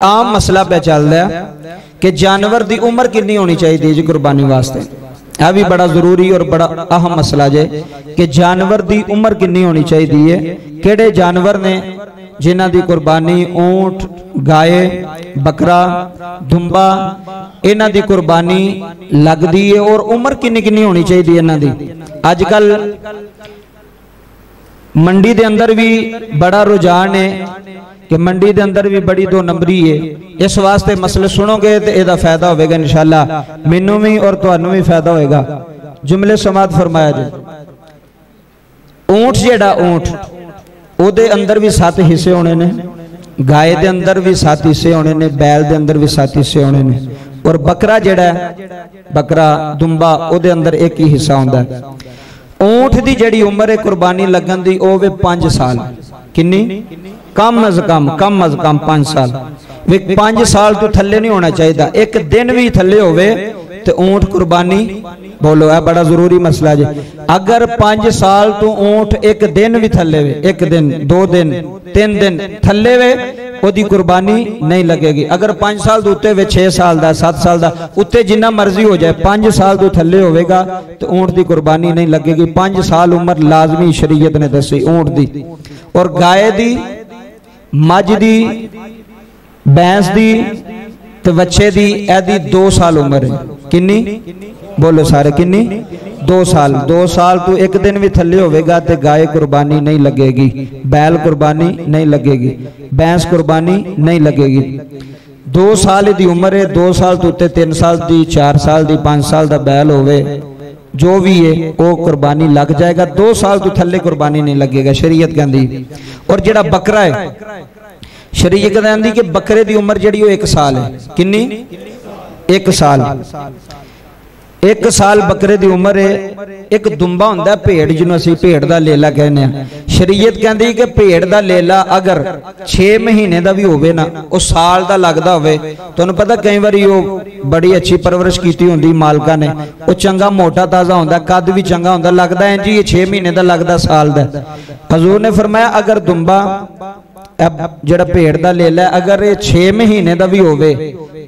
आम मसला पे चल रहा है कि जानवर की उम्र कितनी होनी चाहिए जी कुर्बानी वास्ते। यह भी बड़ा जरूरी और बड़ा अहम मसला जे कि जानवर की उम्र कितनी होनी चाहिए। केड़े जानवर ने जिन्हां दी कुर्बानी ऊंट, गाय, बकरा, दुम्बा इन्हां दी कुर्बानी लगदी है और उम्र कितनी कितनी होनी चाहिए इन्हां दी। अजकल मंडी दे अंदर भी बड़ा रुझान है कि मंडी दे अंदर भी बड़ी दो नंबरी है। इस वास्ते मसले सुनोगे तो यदा फायदा होगा इंशाअल्लाह, मैनू भी और तुहानू भी फायदा होगा। जुमले समात फरमाया जी। ऊंट जेड़ा ऊंट ओदे अंदर भी 7 हिस्से होने ने, गाय दे अंदर भी 7 हिस्से होने ने, बैल दे अंदर भी 7 हिस्से होने ने, और बकरा जेड़ा बकरा दुम्बा ओदे अंदर एक ही हिस्सा होंदा है। ऊंट दी जेड़ी उम्र है कुर्बानी लगन दी ओ वे 5 साल। किन्नी? कम अज कम 5 साल। वे 5 साल तो थले नहीं होना चाहिए। एक दिन भी थले होवे तो ऊंट कुर्बानी बोलो है बड़ा जरूरी मसला जी। अगर 5 साल तो ऊंट एक दिन भी थले वे, 1 दिन 2 दिन 3 दिन थले वे, ओदी कुर्बानी नहीं लगेगी। अगर 5 साल तो उत्ते वे 6 साल दा 7 साल दा उत्ते जिन्ना मर्जी हो जाए, 5 साल तो थले होवेगा तो ऊंट की कुर्बानी नहीं लगेगी। 5 साल उम्र लाजमी शरीयत ने दसी ऊंट दी। और गाय दी, मझ दी, भैंस दी ते बच्चे दी एदी 2 साल उम्र है। किन्नी? बोलो सारे किन्नी? 2 साल। 2 साल तो एक दिन भी थले होवेगा तो गाय कुर्बानी नहीं लगेगी, बैल कुर्बानी नहीं लगेगी, भैंस कुर्बानी नहीं लगेगी। 2 साल की उम्र है। 2 साल तो उत्ते 3 साल की, 4 साल की, 5 साल का बैल होवे जो भी है वो कुर्बानी लग जाएगा। 2 साल तो थले कुर्बानी नहीं लगेगा शरीयत कहती। और जेड़ा बकरा है शरीयत कहती कि बकरे की उम्र जी 1 साल है। किन्नी? 1 साल। 1 साल बकरे की उम्र है। एक दुम्बा होंदा भेड़ जिन्हों असीं भेड़ दा लेला कहने हैं। शरीयत कहती कि भेड़ दा लेला अगर 6 महीने का भी होवे ना, वो साल का लगता होवे, तुहानूं पता कई बारी वो बड़ी अच्छी परवरिश की होंदी मालका ने, वो चंगा मोटा ताज़ा होंदा, कद भी चंगा होंदा, लगता है जी ये 6 महीने का लगता साल का। हजूर ने फरमाया अगर दुम्बा जेड़ा भेड़ दा लेला अगर ये 6 महीने का भी होवे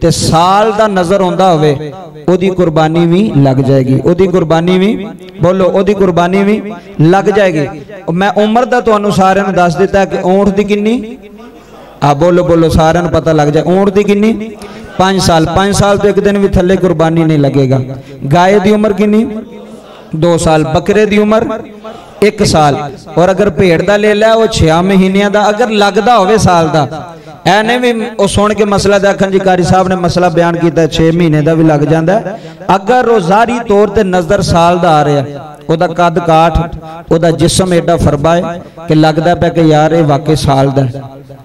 ते साल का नजर आंदा होवे, ओदी कुर्बानी भी लग जाएगी। ओदी कुर्बानी भी बोलो ओदी कुर्बानी भी लग जाएगी। मैं उम्र का तुहानू सारे ने दस दिता कि ऊंट दी किन्नी? बोलो बोलो सारे ने पता लग जाए। ऊंट दी किन्नी? 5 साल। 5 साल तो एक दिन भी थले कुर्बानी नहीं लगेगा। गाय की उम्र किन्नी? 2 साल। बकरे की उम्र 1 साल। और अगर भेड़ का ले लिया वो 6 महीनों का अगर लगता हो साल का, ऐने भी वो सुन के मसला देखन जी कारी साहब ने मसला बयान किया 6 महीने का भी लग जाता है। अगर वो ज़ाहरी तौर पर नजर साल का आ रहा, ओदा कद काठ, ओदा जिस्म एडा फरबा है कि लगता पे कि यार ये वाकई साल का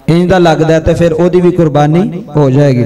इंज दा लगता है, तो फिर ओदी भी कुर्बानी हो जाएगी।